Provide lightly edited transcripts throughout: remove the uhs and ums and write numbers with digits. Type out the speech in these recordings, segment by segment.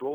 2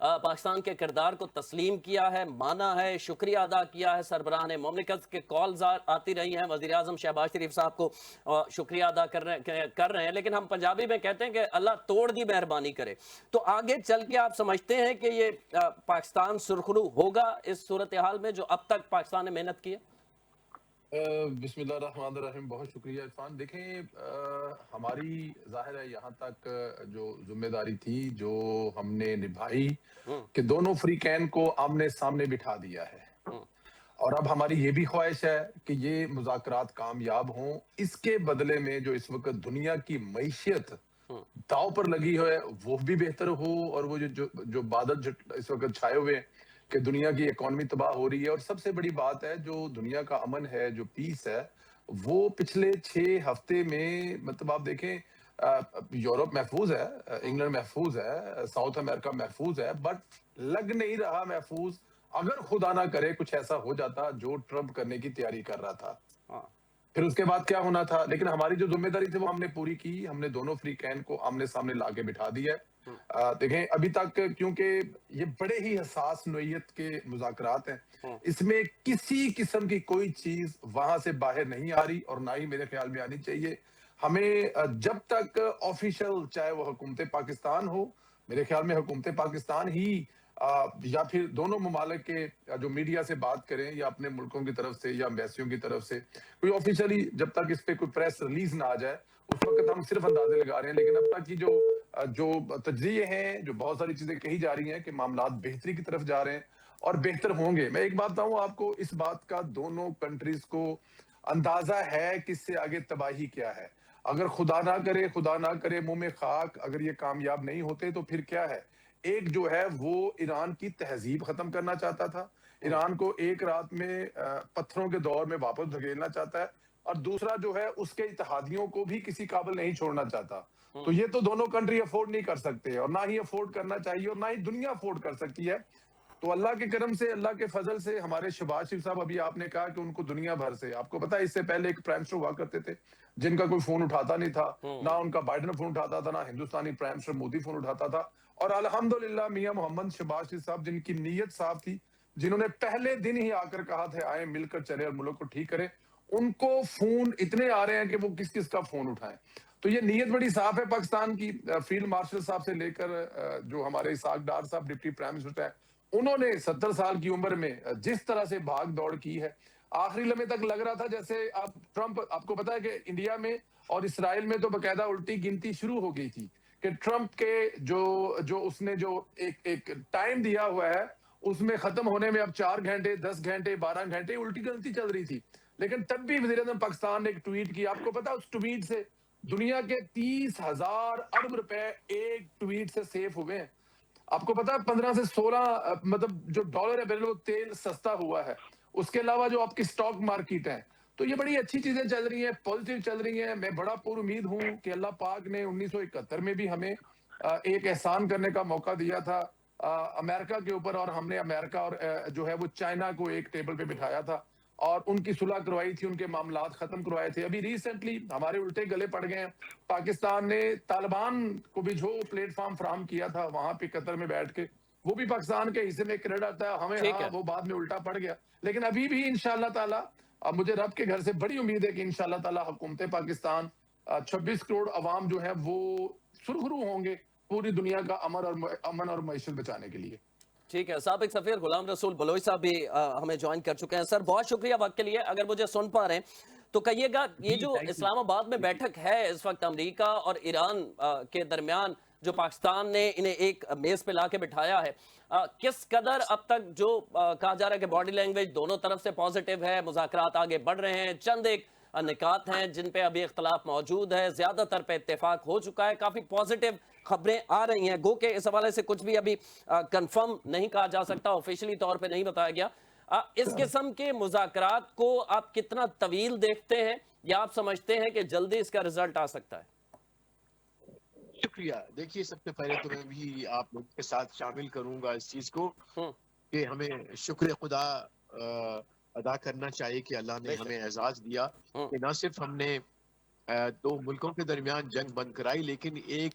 پاکستان کے کردار کو تسلیم کیا ہے، مانا ہے، شکریہ ادا کیا ہے. سربراہان مملکت کے کالز آتی رہی ہیں، وزیر اعظم شہباز شریف صاحب کو شکریہ ادا کر رہے ہیں، لیکن ہم پنجابی میں کہتے ہیں کہ اللہ توڑ دی مہربانی کرے. تو آگے چل کے آپ سمجھتے ہیں کہ یہ پاکستان سرخرو ہوگا اس صورتحال میں جو اب تک پاکستان نے محنت کی ہے؟ بسم اللہ الرحمن الرحیم. بہت شکریہ عرفان. دیکھیں ہماری ظاہر ہے یہاں تک جو ذمہ داری تھی جو ہم نے نبھائی کہ دونوں فریقین کو آمنے سامنے بٹھا دیا ہے، اور اب ہماری یہ بھی خواہش ہے کہ یہ مذاکرات کامیاب ہوں. اس کے بدلے میں جو اس وقت دنیا کی معیشت داؤ پر لگی ہے وہ بھی بہتر ہو، اور وہ جو بادل اس وقت چھائے ہوئے ہیں کہ دنیا کی اکانومی تباہ ہو رہی ہے. اور سب سے بڑی بات ہے جو دنیا کا امن ہے، جو پیس ہے، وہ پچھلے 6 ہفتے میں مطلب آپ دیکھیں یورپ محفوظ ہے، انگلینڈ محفوظ ہے، ساؤتھ امریکہ محفوظ ہے، بٹ لگ نہیں رہا محفوظ. اگر خدا نہ کرے کچھ ایسا ہو جاتا جو ٹرمپ کرنے کی تیاری کر رہا تھا، پھر اس کے بعد کیا ہونا تھا. لیکن ہماری جو ذمہ داری تھی وہ ہم نے پوری کی. ہم نے دونوں فریقین کو آمنے سامنے لا کے بٹھا دیا ہے. دیکھیں ابھی تک کیونکہ یہ بڑے ہی حساس نوعیت کے مذاکرات ہیں، اس میں کسی قسم کی کوئی چیز وہاں سے باہر نہیں آ رہی، اور نہ ہی میرے خیال میں آنی چاہیے. ہمیں جب تک آفیشل چاہے وہ حکومت پاکستان ہو، میرے خیال میں حکومت پاکستان ہی یا پھر دونوں ممالک کے جو میڈیا سے بات کریں یا اپنے ملکوں کی طرف سے یا امبیسیوں کی طرف سے کوئی آفیشلی جب تک اس پہ کوئی پریس ریلیز نہ آ جائے اس وقت ہم صرف اندازے لگا رہے ہیں. لیکن اب تک کی جو تجزیے ہیں، جو بہت ساری چیزیں کہی جا رہی ہیں کہ معاملات بہتری کی طرف جا رہے ہیں اور بہتر ہوں گے. میں ایک بات بتاؤں آپ کو، اس بات کا دونوں کنٹریز کو اندازہ ہے کہ اس سے آگے تباہی کیا ہے. اگر خدا نہ کرے منہ میں خاک، اگر یہ کامیاب نہیں ہوتے تو پھر کیا ہے. ایک جو ہے وہ ایران کی تہذیب ختم کرنا چاہتا تھا، ایران کو ایک رات میں پتھروں کے دور میں واپس دھکیلنا چاہتا ہے، اور دوسرا جو ہے اس کے اتحادیوں کو بھی کسی قابل نہیں چھوڑنا چاہتا. تو یہ تو دونوں کنٹری افورڈ نہیں کر سکتے، اور نہ ہی افورڈ کرنا چاہیے، اور نہ ہی دنیا افورڈ کر سکتی ہے. تو اللہ کے کرم سے، اللہ کے فضل سے ہمارے شہباز شریف صاحب، ابھی آپ نے کہا کہ ان کو دنیا بھر سے، آپ کو پتا ہے اس سے پہلے ایک پرائم منسٹر ہوا کرتے تھے جن کا کوئی فون اٹھاتا نہیں تھا، نہ ان کا بائیڈن فون اٹھاتا تھا، نہ ہندوستانی پرائم منسٹر مودی فون اٹھاتا تھا. اور الحمدللہ میاں محمد شہباز شریف صاحب جن کی نیت صاف تھی، جنہوں نے پہلے دن ہی آ کر کہا تھا آئیں مل کر چلے اور ملک کو ٹھیک کریں، ان کو فون اتنے آ رہے ہیں کہ وہ کس کس کا فون اٹھائیں. تو یہ نیت بڑی صاف ہے پاکستان کی. فیلڈ مارشل صاحب سے لے کر جو ہمارے اسحاق ڈار صاحب ڈپٹی پرائم منسٹر ہیں، انہوں نے 70 سال کی عمر میں جس طرح سے بھاگ دوڑ کی ہے، آخری لمحے تک لگ رہا تھا جیسے ٹرمپ، آپ کو پتا ہے کہ انڈیا میں اور اسرائیل میں تو باقاعدہ الٹی گنتی شروع ہو گئی تھی کہ ٹرمپ کے جو اس نے جو ایک ٹائم دیا ہوا ہے اس میں ختم ہونے میں اب 4 گھنٹے 10 گھنٹے 12 گھنٹے الٹی گنتی چل رہی تھی. لیکن تب بھی وزیر اعظم پاکستان نے ایک ٹویٹ کی. آپ کو پتا اس ٹویٹ سے دنیا کے 30,000 ارب روپے ایک ٹویٹ سے سیف ہوئے ہیں. آپ کو پتا ہے 15 سے 16 مطلب جو ڈالر ہے بیرل تیل سستا ہوا ہے. اس کے علاوہ جو آپ کی سٹاک مارکیٹ ہے، تو یہ بڑی اچھی چیزیں چل رہی ہیں، پازیٹیو چل رہی ہیں. میں بڑا پر امید ہوں کہ اللہ پاک نے 1971 میں بھی ہمیں ایک احسان کرنے کا موقع دیا تھا امریکہ کے اوپر، اور ہم نے امریکہ اور جو ہے وہ چائنا کو ایک ٹیبل پہ بٹھایا تھا اور ان کی صلح کروائی تھی، ان کے معاملات ختم کروائے تھے. ابھی ریسنٹلی ہمارے الٹے گلے پڑ گئے ہیں. پاکستان نے طالبان کو بھی جو پلیٹ فارم فراہم کیا تھا وہاں پہ قطر میں بیٹھ کے، وہ بھی پاکستان کے حصے میں کریڈٹ آتا ہے ہمیں، ہاں وہ بعد میں الٹا پڑ گیا. لیکن ابھی بھی انشاءاللہ تعالی اب مجھے رب کے گھر سے بڑی امید ہے کہ انشاءاللہ تعالی حکومت پاکستان 26 کروڑ عوام جو ہے وہ سرخرو ہوں گے پوری دنیا کا امن اور معیشت بچانے کے لیے. ٹھیک ہے. سابق سفیر غلام رسول بلوچ صاحب بھی ہمیں جوائن کر چکے ہیں. سر بہت شکریہ وقت کے لیے. اگر مجھے سن پا رہے ہیں تو کہیے گا یہ جو اسلام آباد میں بیٹھک ہے اس وقت امریکہ اور ایران کے درمیان جو پاکستان نے انہیں ایک میز پہ لا کے بٹھایا ہے، کس قدر اب تک جو کہا جا رہا ہے کہ باڈی لینگویج دونوں طرف سے پازیٹیو ہے، مذاکرات آگے بڑھ رہے ہیں، چند ایک نکات ہیں جن پہ ابھی اختلاف موجود ہے، زیادہ تر پہ اتفاق ہو چکا ہے، کافی پازیٹیو خبریں آ رہی ہیں، گو کہ اس حوالے سے کچھ بھی ابھی کنفرم نہیں کہا جا سکتا، آفیشلی طور پہ نہیں بتایا گیا. اس قسم کے مذاکرات کو آپ کتنا طویل دیکھتے ہیں یا آپ سمجھتے ہیں کہ جلدی اس کا رزلٹ آ سکتا ہے؟ شکریہ. دیکھیے سب سے پہلے تو میں بھی آپ لوگ کے ساتھ شامل کروں گا اس چیز کو کہ ہمیں شکر خدا ادا کرنا چاہیے کہ اللہ نے ہمیں اعزاز دیا کہ نہ صرف ہم نے 2 ملکوں کے درمیان جنگ بند کرائی، لیکن ایک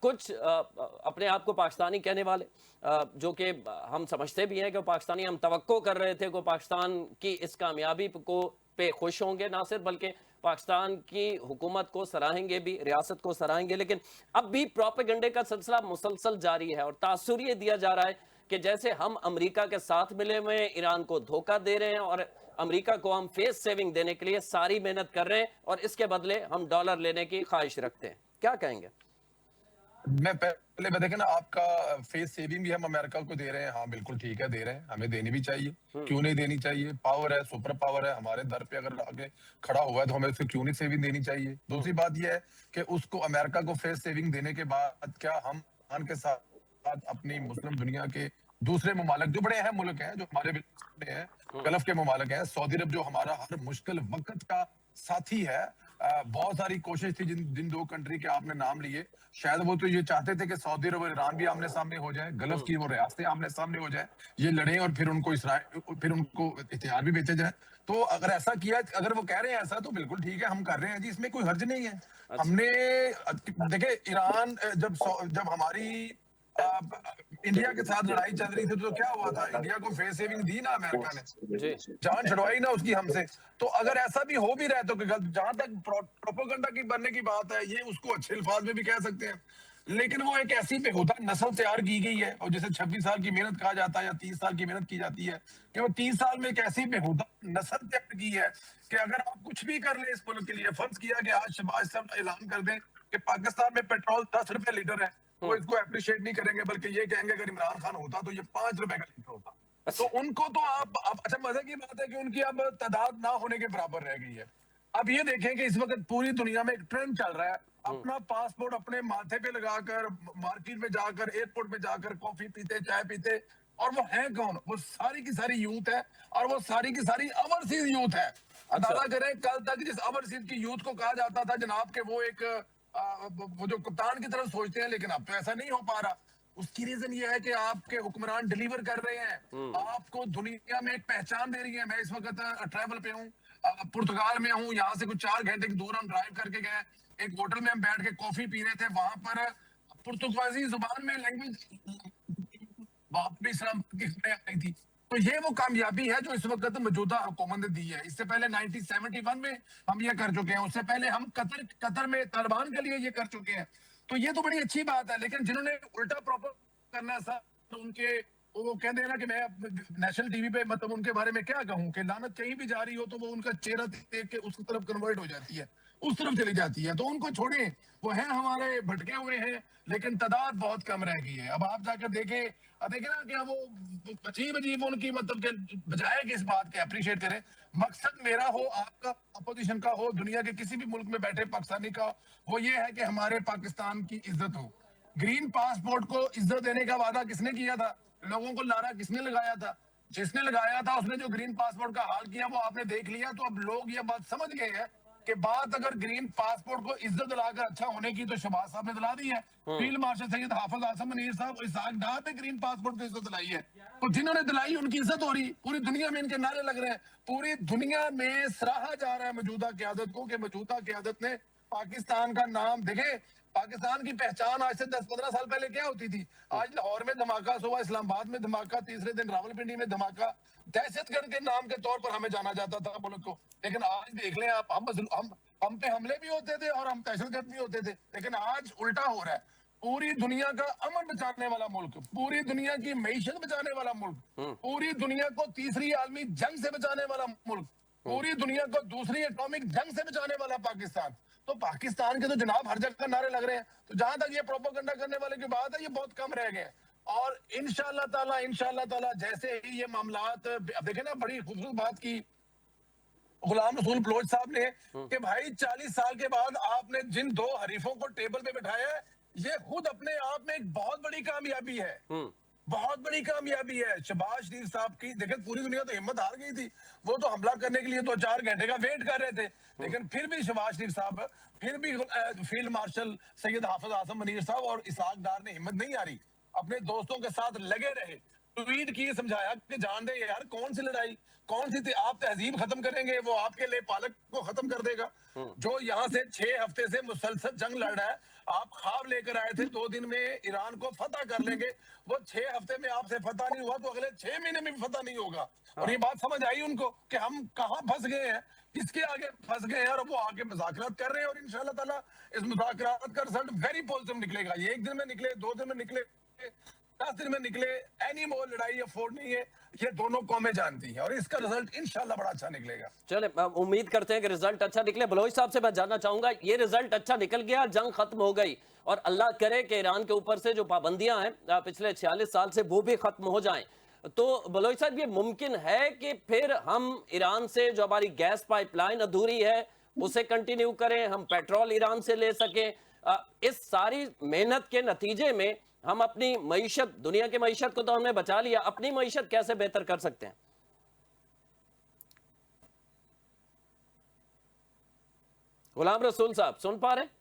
کچھ اپنے آپ کو پاکستانی کہنے والے جو کہ ہم سمجھتے بھی ہیں کہ پاکستانی، ہم توقع کر رہے تھے کہ پاکستان کی اس کامیابی پہ خوش ہوں گے، نہ صرف بلکہ پاکستان کی حکومت کو سراہیں گے بھی، ریاست کو سراہیں گے، لیکن اب بھی پروپیگنڈے کا سلسلہ مسلسل جاری ہے اور تاثر یہ دیا جا رہا ہے کہ جیسے ہم امریکہ کے ساتھ ملے ہوئے ہیں، ایران کو دھوکہ دے رہے ہیں اور امریکہ کو ہم فیس سیونگ دینے کے لیے ساری محنت کر رہے ہیں اور اس کے بدلے ہم ڈالر لینے کی خواہش رکھتے ہیں. کیا کہیں گے؟ میں پہلے دیکھیں نا، آپ کا فیس سیونگ بھی ہم امریکہ کو دے رہے ہیں. ہاں بالکل ٹھیک ہے، دے رہے ہیں، ہمیں دینی بھی چاہیے. کیوں نہیں دینی چاہیے؟ پاور ہے، سپر پاور ہے ہمارے در پہ، اگر آگے کھڑا ہوا ہے تو ہمیں اس کو کیوں نہیں سیونگ دینی چاہیے. دوسری بات یہ ہے کہ اس کو امریکہ کو فیس سیونگ دینے کے بعد کیا ہم ایران کے ساتھ اپنی مسلم دنیا کے دوسرے ممالک جو بڑے اہم ملک ہیں، جو ہمارے ہیں، گلف کے ممالک ہیں، سعودی عرب جو ہمارا ہر مشکل وقت کا ساتھی ہے، بہت ساری کوشش تھی جن دو کنٹری کے آپ نے نام لیے، شاید وہ تو یہ چاہتے تھے کہ سعودی عرب اور ایران بھی آمنے سامنے ہو جائیں، گلف کی وہ ریاستیں آمنے سامنے ہو جائیں، یہ لڑیں اور پھر ان کو ہتھیار بھی بیچے جائیں. تو اگر ایسا کیا، اگر وہ کہہ رہے ہیں ایسا، تو بالکل ٹھیک ہے، ہم کر رہے ہیں جی، اس میں کوئی حرج نہیں ہے. ہم نے دیکھیں ایران جب ہماری انڈیا کے ساتھ لڑائی چل رہی تھی تو کیا ہوا تھا؟ انڈیا کو فیس سیونگ دی نا امریکہ نے، جان چھڑوائی نا اس کی ہم سے. تو اگر ایسا بھی ہو بھی رہا ہے تو جہاں تک پروپیگنڈا کی بننے کی بات ہے، یہ اس کو اچھے الفاظ میں بھی کہہ سکتے ہیں، لیکن وہ ایک ایسی بےہودہ نسل تیار کی گئی ہے، اور جیسے 26 سال کی محنت کہا جاتا ہے یا 30 سال کی محنت کی جاتی ہے، کہ وہ 30 سال میں ایک ایسی بےہودہ نسل تیار کی ہے کہ اگر آپ کچھ بھی کر لیں اس ملک کے لیے، فرض کیا کہ آج شہباز صاحب اعلان کر دیں کہ پاکستان میں پیٹرول 10 روپے لیٹر ہے، وہ اس کو اپریشیٹ نہیں کریں گے، بلکہ یہ کہیں گے اگر عمران خان ہوتا تو یہ 5 روپے کا لیٹر ہوتا. تو ان کو تو آپ اچھا، مزے کی بات ہے کہ ان کی اب تعداد نہ ہونے کے برابر رہ گئی ہے. اب یہ دیکھیں کہ اس وقت پوری دنیا میں ایک ٹرینڈ چل رہا ہے، اپنا پاسپورٹ اپنے ماتھے پہ لگا کر مارکیٹ میں جا کر، ایئرپورٹ پہ جا کر کافی پیتے، چائے پیتے، اور وہ ہیں کون؟ وہ ساری کی ساری یوتھ ہے، اور وہ ساری کی ساری اوورسیز یوتھ ہے. اندازہ کریں کل تک جس اوورسیز کی یوتھ کو کہا جاتا تھا جناب کہ وہ ایک وہ جو کپتان کی طرف سوچتے ہیں، لیکن اب تو ایسا نہیں ہو پا رہا. اس کی ریزن یہ ہے کہ آپ کے حکمران ڈیلیور کر رہے ہیں، آپ کو دنیا میں ایک پہچان دے رہی ہے. میں اس وقت ٹریول پہ ہوں، پرتگال میں ہوں، یہاں سے کچھ 4 گھنٹے کی دور ہم ڈرائیو کر کے گئے، ایک ہوٹل میں ہم بیٹھ کے کافی پی رہے تھے، وہاں پر پرتگالی زبان میں لینگویج باپ بھی اسلام کی خبریں آ رہی تھی. تو یہ وہ کامیابی ہے جو اس وقت موجودہ حکومت نے دی ہے. اس سے پہلے 1971 میں ہم یہ کر چکے ہیں، اس سے پہلے ہم قطر میں طالبان کے لیے یہ کر چکے ہیں. تو یہ تو بڑی اچھی بات ہے، لیکن جنہوں نے الٹا پروپر کرنا ہے ان کے، وہ کہتے ہیں نا کہ میں نیشنل ٹی وی پہ مطلب ان کے بارے میں کیا کہوں کہ لعنت کہیں بھی جاری ہو تو وہ ان کا چہرہ دیکھ کے اس کی طرف کنورٹ ہو جاتی ہے، اس طرف چلی جاتی ہے. تو ان کو چھوڑیں، وہ ہیں ہمارے بھٹکے ہوئے ہیں، لیکن تعداد بہت کم رہ گئی ہے. اب آپ جا کر دیکھیں نا کہ وہ عجیب ان کی مطلب کہ بجائے کہ اس بات کے اپریشیٹ کریں، مقصد میرا ہو، آپ کا، اپوزیشن کا ہو، دنیا کے کسی بھی ملک میں بیٹھے پاکستانی کا، وہ یہ ہے کہ ہمارے پاکستان کی عزت ہو. گرین پاسپورٹ کو عزت دینے کا وعدہ کس نے کیا تھا؟ لوگوں کو لارا کس نے لگایا تھا؟ جس نے لگایا تھا اس نے جو گرین پاسپورٹ کا حال کیا وہ آپ نے دیکھ لیا. تو اب لوگ یہ بات سمجھ گئے ہیں کہ بات اگر گرین پاسپورٹ کو عزت دلا کر اچھا ہونے کی تو شہباز صاحب نے دلا دی ہے، فیلڈ مارشل سید حافظ اعظم منیر صاحب، اسحاق ڈار نے گرین پاسپورٹ کو عزت دلائی ہے. تو جنہوں نے دلائی ان کی عزت ہو رہی، پوری دنیا میں ان کے نعرے لگ رہے ہیں، پوری دنیا میں سراہا جا رہا ہے موجودہ قیادت کو کہ موجودہ قیادت نے پاکستان کا نام. دیکھیں پاکستان کی پہچان آج سے 10-15 سال پہلے کیا ہوتی تھی؟ آج لاہور میں دھماکہ، صبح اسلام آباد میں دھماکہ، تیسرے دن راولپنڈی میں دھماکہ، دہشت گرد کے نام کے طور پر ہمیں جانا جاتا تھا ملک کو. لیکن آج دیکھ لیں آپ، ہم پہ حملے بھی ہوتے تھے اور ہم دہشت گرد بھی ہوتے تھے، لیکن آج الٹا ہو رہا ہے. پوری دنیا کا امن بچانے والا ملک، پوری دنیا کی معیشت بچانے والا ملک، پوری دنیا کو تیسری عالمی جنگ سے بچانے والا ملک، پوری دنیا کو دوسری ایٹامک جنگ سے بچانے والا پاکستان. تو پاکستان کے تو جناب ہر جگہ نعرے لگ رہے ہیں. تو جہاں تک یہ پروپیگنڈا کرنے والے کی بات ہے، یہ بہت کم رہ گئے ہیں. اور انشاءاللہ تعالی جیسے ہی یہ معاملات، اب دیکھیں نا بڑی خوبصورت بات کی غلام رسول بلوچ صاحب نے کہ بھائی 40 سال کے بعد آپ نے جن 2 حریفوں کو ٹیبل پہ بٹھایا ہے، یہ خود اپنے آپ میں ایک بہت بڑی کامیابی ہے، بہت بڑی کامیابی ہے. شہباز شریف صاحب کی دیکھیں پوری دنیا تو ہمت ہار گئی تھی، وہ تو حملہ کرنے کے لیے 2-4 گھنٹے کا ویٹ کر رہے تھے، لیکن پھر بھی شہباز شریف صاحب، پھر بھی فیلڈ مارشل سید حافظ اعظم منیر صاحب اور اسحاق ڈار نے ہمت نہیں ہاری، اپنے دوستوں کے ساتھ لگے رہے. ٹویٹ کیے سمجھایا کہ جان دیں یار کون سی لڑائی کون سی آپ تہذیب ختم کریں گے وہ آپ کے لئے پالک کو ختم کر دے گا جو یہاں سے 6 ہفتے سے مسلسل جنگ لڑ رہا ہے آپ خواب لے کر آئے تھے 2 دن میں ایران کو فتح کر لیں گے وہ 6 ہفتے میں آپ سے فتح نہیں ہوا تو اگلے 6 مہینے میں بھی فتح نہیں ہوگا اور یہ بات سمجھ آئی ان کو کہ ہم کہاں پھنس گئے ہیں کس کے آگے پھنس گئے ہیں اور وہ آگے مذاکرات کر رہے ہیں اور انشاءاللہ تعالیٰ اس مذاکرات کا رزلٹ ویری پوزیٹو نکلے گا یہ 1 دن میں نکلے 2 دن میں نکلے 10 دن میں نکلے اینی مور لڑائی افورڈ نہیں ہے یہ دونوں قومیں جانتی ہیں اور اس کا رزلٹ انشاءاللہ بڑا اچھا نکلے گا چلے امید کرتے ہیں کہ رزلٹ اچھا نکلے بلوچ صاحب سے میں جاننا چاہوں گا یہ رزلٹ اچھا نکل گیا جنگ ختم ہو گئی اور اللہ کرے کہ ایران کے اوپر سے جو پابندیاں ہیں پچھلے 46 سال سے وہ بھی ختم ہو جائیں تو بلوچ صاحب یہ ممکن ہے کہ پھر ہم ایران سے جو ہماری گیس پائپ لائن ادھوری ہے اسے کنٹینیو کریں ہم پیٹرول ایران سے لے سکیں اس ساری محنت کے نتیجے میں ہم اپنی معیشت دنیا کی معیشت کو تو ہم نے بچا لیا اپنی معیشت کیسے بہتر کر سکتے ہیں غلام رسول صاحب سن پا رہے ہیں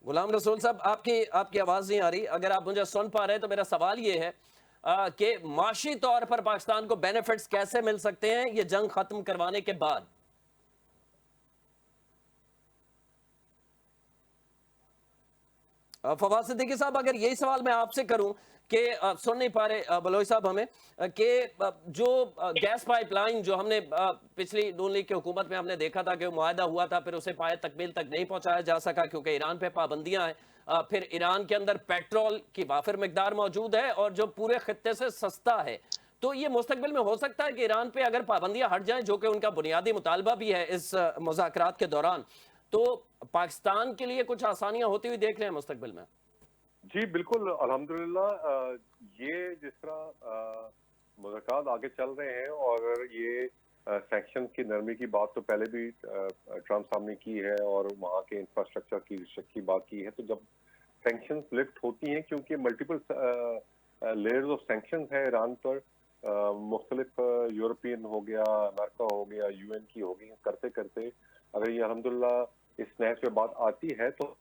غلام رسول صاحب آپ کی آواز نہیں آ رہی اگر آپ مجھے سن پا رہے ہیں تو میرا سوال یہ ہے کہ معاشی طور پر پاکستان کو بینیفٹس کیسے مل سکتے ہیں یہ جنگ ختم کروانے کے بعد فواد صدیقی صاحب اگر یہی سوال میں آپ سے کروں کہ سن نہیں پا رہے بلوچ صاحب ہمیں کہ جو گیس پائپ لائن جو ہم نے پچھلی نون لیگ کی حکومت میں ہم نے دیکھا تھا کہ معاہدہ ہوا تھا پھر اسے پائے تکمیل تک نہیں پہنچایا جا سکا کیونکہ ایران پہ پابندیاں ہیں پھر ایران کے اندر پیٹرول کی وافر مقدار موجود ہے اور جو پورے خطے سے سستا ہے تو یہ مستقبل میں ہو سکتا ہے کہ ایران پہ اگر پابندیاں ہٹ جائیں جو کہ ان کا بنیادی مطالبہ بھی ہے اس مذاکرات کے دوران تو پاکستان کے لیے کچھ آسانیاں ہوتی ہوئی دیکھ رہے ہیں مستقبل میں جی بالکل الحمدللہ یہ جس طرح مذاکرات آگے چل رہے ہیں اور یہ سینکشن کی نرمی کی بات تو پہلے بھی ٹرمپ صاحب نے کی ہے اور وہاں کے انفراسٹرکچر کی رشک کی بات کی ہے تو جب سینکشنز لفٹ ہوتی ہیں کیونکہ ملٹیپل لیئرز آف سینکشنز ہے ایران پر مختلف یورپین ہو گیا امریکہ ہو گیا یو این کی ہو گئی کرتے کرتے اگر یہ الحمدللہ اس نہج پہ بات آتی ہے تو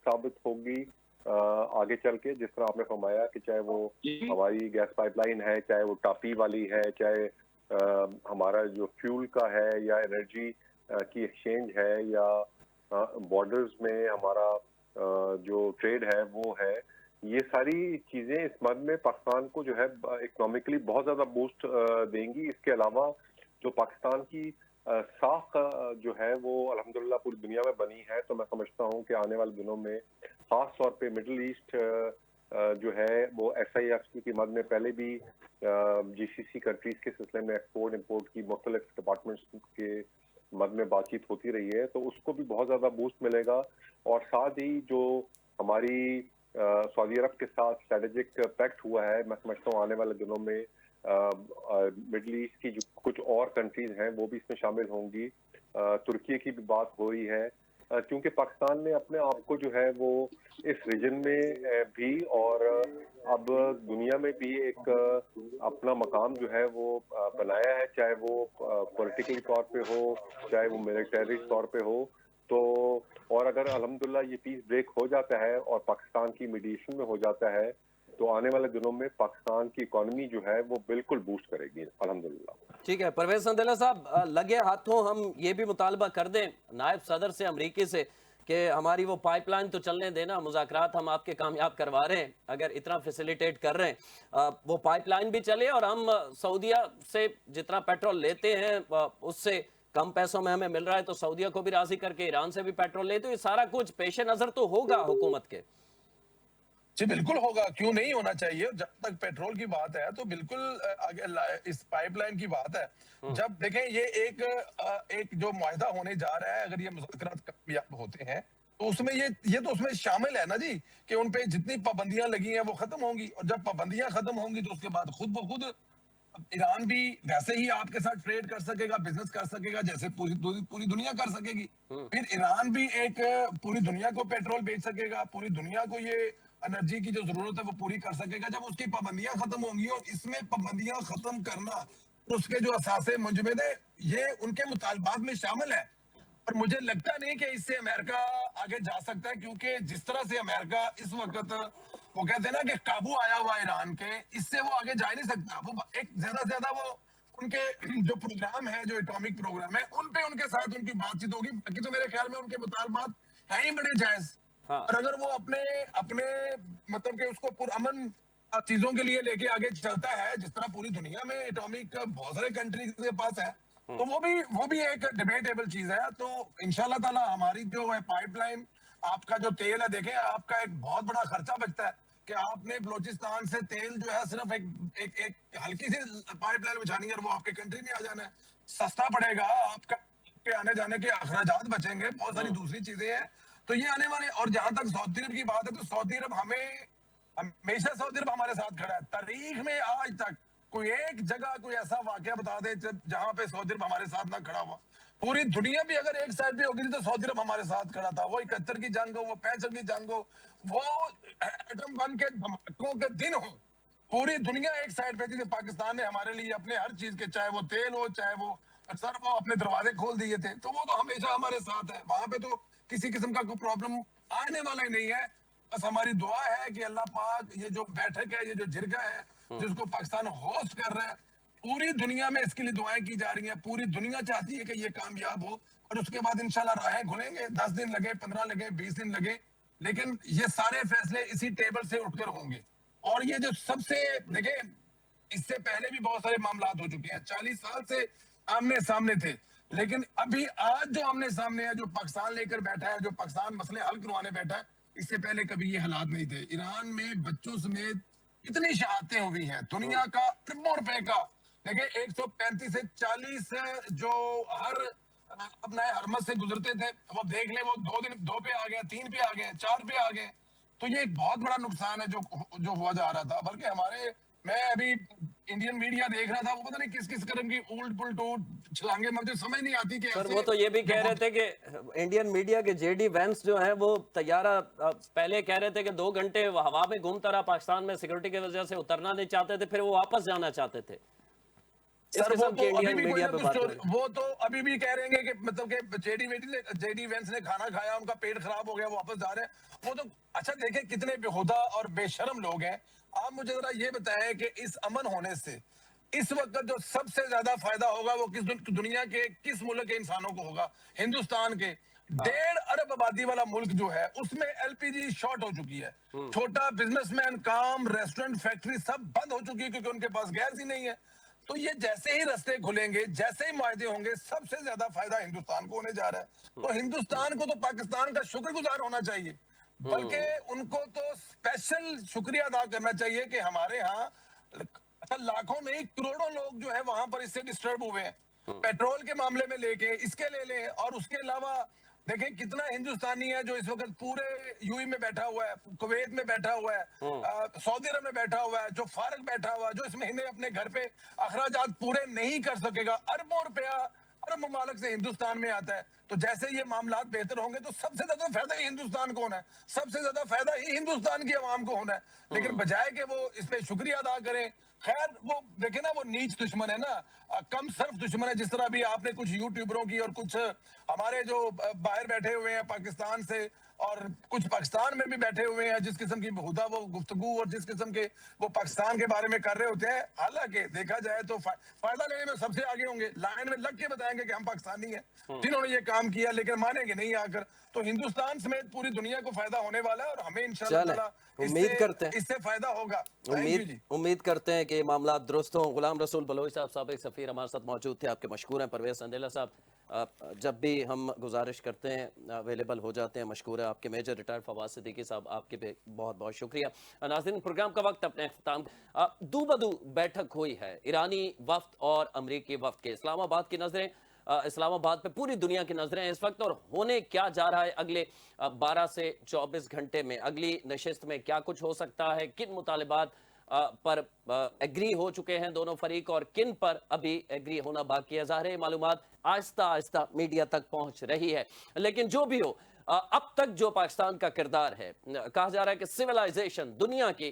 ثابت ہوگی آگے چل کے جس طرح آپ نے فرمایا کہ چاہے وہ ہماری گیس پائپ لائن ہے چاہے وہ ٹاپی والی ہے چاہے ہمارا جو فیول کا ہے یا انرجی کی ایکسچینج ہے یا بارڈرز میں ہمارا جو ٹریڈ ہے وہ ہے یہ ساری چیزیں اس مد میں پاکستان کو جو ہے اکنامکلی بہت زیادہ بوسٹ دیں گی اس کے علاوہ جو پاکستان کی ساکھ جو ہے وہ الحمدللہ پوری دنیا میں بنی ہے تو میں سمجھتا ہوں کہ آنے والے دنوں میں خاص طور پہ مڈل ایسٹ جو ہے وہ ایس آئی ایف کی مد میں پہلے بھی جی سی سی کنٹریز کے سلسلے میں ایکسپورٹ امپورٹ کی مختلف ڈپارٹمنٹس کے مد میں بات چیت ہوتی رہی ہے تو اس کو بھی بہت زیادہ بوسٹ ملے گا اور ساتھ ہی جو ہماری سعودی عرب کے ساتھ اسٹریٹجک پیکٹ ہوا ہے میں سمجھتا ہوں آنے والے دنوں میں مڈل ایسٹ کی جو کچھ اور کنٹریز ہیں وہ بھی اس میں شامل ہوں گی ترکی کی بھی بات ہو رہی ہے کیونکہ پاکستان نے اپنے آپ کو جو ہے وہ اس ریجن میں بھی اور اب دنیا میں بھی ایک اپنا مقام جو ہے وہ بنایا ہے چاہے وہ پولیٹیکلی طور پہ ہو چاہے وہ ملٹری طور پہ ہو تو اور اگر الحمدللہ یہ پیس بریک ہو جاتا ہے اور پاکستان کی میڈیشن میں ہو جاتا ہے تو آنے والے دنوں میں پاکستان کی اکانومی جو ہے وہ بالکل بوسٹ کرے گی الحمدللہ ٹھیک ہے پرویز سندھیلا صاحب لگے ہاتھوں ہم یہ بھی مطالبہ کر دیں نائب صدر سے امریکی سے کہ ہماری وہ پائپ لائن تو چلنے دینا مذاکرات ہم آپ کے کامیاب کروا رہے ہیں اگر اتنا فیسیلیٹیٹ کر رہے ہیں وہ پائپ لائن بھی چلے اور ہم سعودیہ سے جتنا پیٹرول لیتے ہیں اس سے کم پیسوں میں ہمیں مل رہا ہے تو سعودیہ کو بھی راضی کر کے ایران سے بھی پیٹرول لے تو یہ سارا کچھ پیش نظر تو ہوگا حکومت کے جی بالکل ہوگا کیوں نہیں ہونا چاہیے جب تک پیٹرول کی بات ہے تو بالکل اس پائپ لائن کی بات ہے جب دیکھیں یہ ایک جو معاہدہ ہونے جا رہا ہے اگر یہ مذاکرات کامیاب ہوتے ہیں تو اس میں یہ تو اس میں شامل ہے نا جی کہ ان پہ جتنی پابندیاں لگی ہیں وہ ختم ہوں گی اور جب پابندیاں ختم ہوں گی تو اس کے بعد خود بخود ایران بھی ویسے ہی آپ کے ساتھ ٹریڈ کر سکے گا بزنس کر سکے گا جیسے پوری دنیا کر سکے گی پھر ایران بھی ایک پوری دنیا کو پیٹرول بیچ سکے گا پوری دنیا کو یہ انرجی کی جو ضرورت ہے وہ پوری کر سکے گا جب اس کی پابندیاں ختم ہوں گی اور اس میں پابندیاں ختم کرنا اس کے جو اثاثے منجمد ہیں یہ ان کے مطالبات میں شامل ہے. اور مجھے لگتا نہیں کہ اس سے امریکہ آگے جا سکتا ہے, کیونکہ جس طرح سے امریکہ اس وقت وہ کہتے ہیں نا کہ قابو آیا ہوا ایران کے, اس سے وہ آگے جا ہی نہیں سکتا. وہ ایک زیادہ سے زیادہ وہ ان کے جو پروگرام ہے, جو اٹامک پروگرام ہے, ان پہ ان کے ساتھ ان کی بات چیت ہوگی. باقی تو میرے خیال میں ان کے مطالبات ہیں ہی بڑے جائز. ہاں اور اگر وہ اپنے مطلب کہ اس کو پرامن چیزوں کے لیے لے کے آگے چلتا ہے, جس طرح پوری دنیا میں اٹامک بہت سارے کنٹریز کے پاس ہے, تو وہ بھی ایک ڈیبیٹیبل چیز ہے. تو انشاءاللہ تعالی ہماری جو ہے پائپ لائن, آپ کا جو تیل ہے, دیکھیں آپ کا ایک بہت بڑا خرچہ بچتا ہے کہ آپ نے بلوچستان سے تیل جو ہے صرف ایک ہلکی سی پائپ لائن بچھانی ہے اور وہ آپ کے کنٹری میں آ جانا ہے. سستا پڑے گا, آپ کا کے آنے جانے کے اخراجات بچیں گے, بہت ساری دوسری چیزیں ہیں. تو یہ آنے والے, اور جہاں تک سعودی عرب کی بات ہے, تو سعودی عرب ہمیشہ سعودی عرب ہمارے ساتھ کھڑا ہے. تاریخ میں آج تک کوئی ایک جگہ کوئی ایسا واقعہ بتا دے جہاں پہ سعودی عرب ہمارے ساتھ نہ کھڑا ہوا. پوری دنیا بھی اگر ایک سائڈ پہ ہوگی تو سعودی عرب ہمارے ساتھ کھڑا تھا. وہ 71 کی جنگ ہو, وہ 65 کی جنگ ہو, وہ ایٹم بم کے دھماکوں کے دن ہو, پوری دنیا ایک سائڈ پہ تھی. کہ پاکستان نے ہمارے لیے اپنے ہر چیز کے, چاہے وہ تیل ہو, چاہے وہ سر, وہ اپنے دروازے کھول دیے تھے. تو وہ تو ہمیشہ ہمارے ساتھ ہے. وہاں پہ تو کسی قسم کا کوئی پرابلم آنے والا ہی نہیں ہے. بس ہماری دعا ہے کہ اللہ پاک یہ جو بیٹھک ہے, یہ جو جرگہ ہے جس کو پاکستان ہوسٹ کر رہا ہے, پوری دنیا میں اس کے لیے دعائیں کی جا رہی ہیں. پوری دنیا چاہتی ہے کہ یہ کامیاب ہو, اور اس کے بعد انشاءاللہ راہیں کھلیں گے. 10 دن لگے, 15 لگے, 20 دن لگے, لیکن یہ سارے فیصلے اسی ٹیبل سے اٹھ کر ہوں گے. اور یہ جو سب سے دیکھیں, اس سے پہلے بھی بہت سارے معاملات ہو چکے ہیں. 40 سال سے آمنے سامنے تھے, لیکن ابھی آج جو آمنے سامنے ہے, جو پاکستان لے کر بیٹھا ہے, جو پاکستان مسئلے حل کروانے بیٹھا ہے, اس سے پہلے کبھی یہ حالات نہیں تھے. ایران میں بچوں سمیت اتنی شہادتیں ہوئی ہیں, دنیا کا اربوں روپے کا. دیکھیں 135 سے 40 جو ہر اپنا حرمت سے گزرتے تھے, وہ دیکھ لیں, وہ 2 پہ آ گئے, 3 پہ آ گئے, 4 پہ آ گئے. تو یہ ایک بہت بڑا نقصان ہے جو ہوا جا رہا تھا. بلکہ میں ابھی انڈین میڈیا دیکھ رہا تھا, وہ پتہ نہیں کس کس قسم کی اولٹ پلٹ چھلانگیں, مجھے سمجھ نہیں آتی کہ سر ایسے وہ تو یہ بھی جو کہہ رہے تھے کہ انڈین میڈیا کے جے ڈی وینس جو ہیں وہ طیارہ پہلے کہہ رہے تھے کہ 2 گھنٹے ہوا میں گھومتا رہا, پاکستان میں سیکورٹی کی وجہ سے اترنا نہیں چاہتے تھے, پھر وہ واپس جانا چاہتے تھے. اس سر, وہ قسم کی تو ابھی انڈین بھی کوئی میڈیا نہ پہ کچھ بات ہو رہی ہے. وہ تو ابھی بھی کہہ رہے ہیں کہ مطلب کہ جے ڈی وینس نے کھانا کھایا, ان کا پیٹ خراب ہو گیا, وہ واپس جا رہے ہیں. وہ تو اچھا دیکھیں کتنے بےہودہ اور بے شرم لوگ ہیں. آپ مجھے ذرا یہ بتائیں کہ اس امن ہونے سے اس وقت جو سب سے زیادہ فائدہ ہوگا وہ کس دنیا کے کس ملک کے انسانوں کو ہوگا؟ ہندوستان کے. 1.5 ارب آبادی والا ملک جو ہے, اس میں ایل پی جی شارٹ ہو چکی ہے. چھوٹا بزنس مین, کام, ریسٹورنٹ, فیکٹری سب بند ہو چکی ہے, کیونکہ ان کے پاس گیس ہی نہیں ہے. تو یہ جیسے ہی رستے کھلیں گے, جیسے ہی معاہدے ہوں گے, سب سے زیادہ فائدہ ہندوستان کو ہونے جا رہا ہے. تو ہندوستان کو تو پاکستان کا شکر گزار ہونا چاہیے, بلکہ ان کو تو اسپیشل شکریہ ادا کرنا چاہیے کہ ہمارے ہاں لاکھوں میں کروڑوں لوگ جو ہے وہاں پر اس سے ڈسٹرب ہوئے ہیں. پیٹرول کے معاملے میں لے کے اس کے لے لیں, اور اس کے علاوہ دیکھیں کتنا ہندوستانی ہے جو اس وقت پورے یو ای میں بیٹھا ہوا ہے, کویت میں بیٹھا ہوا ہے, سعودی عرب میں بیٹھا ہوا ہے, جو فارغ بیٹھا ہوا ہے, جو اس مہینے اپنے گھر پہ اخراجات پورے نہیں کر سکے گا. اربوں روپیہ ارب ممالک سے ہندوستان میں آتا ہے. تو جیسے یہ معاملات بہتر ہوں گے تو سب سے زیادہ فائدہ ہی ہندوستان کو ہونا ہے, سب سے زیادہ فائدہ ہی ہندوستان کی عوام کو ہونا ہے. لیکن بجائے کہ وہ اس پہ شکریہ ادا کریں, خیر وہ دیکھیں نا, وہ نیچ دشمن ہے نا, کم صرف دشمن ہے. جس طرح بھی آپ نے کچھ یوٹیوبروں کی اور کچھ ہمارے جو باہر بیٹھے ہوئے ہیں پاکستان سے, اور کچھ پاکستان میں بھی بیٹھے ہوئے ہیں, جس قسم کی بہودہ وہ گفتگو اور جس قسم کے وہ پاکستان کے بارے میں کر رہے ہوتے ہیں, حالانکہ دیکھا جائے تو فائدہ لینے میں سب سے آگے ہوں گے, لائن میں لگ کے بتائیں گے کہ ہم پاکستانی ہیں جنہوں نے یہ کام کیا, لیکن مانیں گے نہیں آ کر. تو ہندوستان سمیت پوری دنیا کو فائدہ ہونے والا ہے, اور ہمیں انشاءاللہ تعالی امید کرتے ہیں اس سے فائدہ ہوگا. امید کرتے ہیں کہ یہ معاملات درست ہوں. غلام رسول بلوچ صاحب سابق سفیر ہمارے ساتھ موجود تھے, آپ کے مشکور ہیں. پرویز اندیلہ صاحب, جب بھی ہم گزارش کرتے ہیں اویلیبل ہو جاتے ہیں, مشکور ہے. آپ کے میجر ریٹائرڈ فواز صدیقی صاحب, آپ کے بھی بہت بہت شکریہ. ناظرین, پروگرام کا وقت اپنے اختتام. دو بدو بیٹھک ہوئی ہے ایرانی وفد اور امریکی وفد کے. اسلام آباد کی نظریں, اسلام آباد پہ پوری دنیا کی نظریں اس وقت, اور ہونے کیا جا رہا ہے اگلے 12 سے 24 گھنٹے میں, اگلی نشست میں کیا کچھ ہو سکتا ہے, کن مطالبات پر ایگری ہو چکے ہیں دونوں فریق, اور کن پر ابھی ایگری ہونا باقی ہے. ظاہر ہے معلومات آہستہ آہستہ میڈیا تک پہنچ رہی ہے, لیکن جو بھی ہو اب تک جو پاکستان کا کردار ہے, کہا جا رہا ہے کہ سویلائزیشن, دنیا کی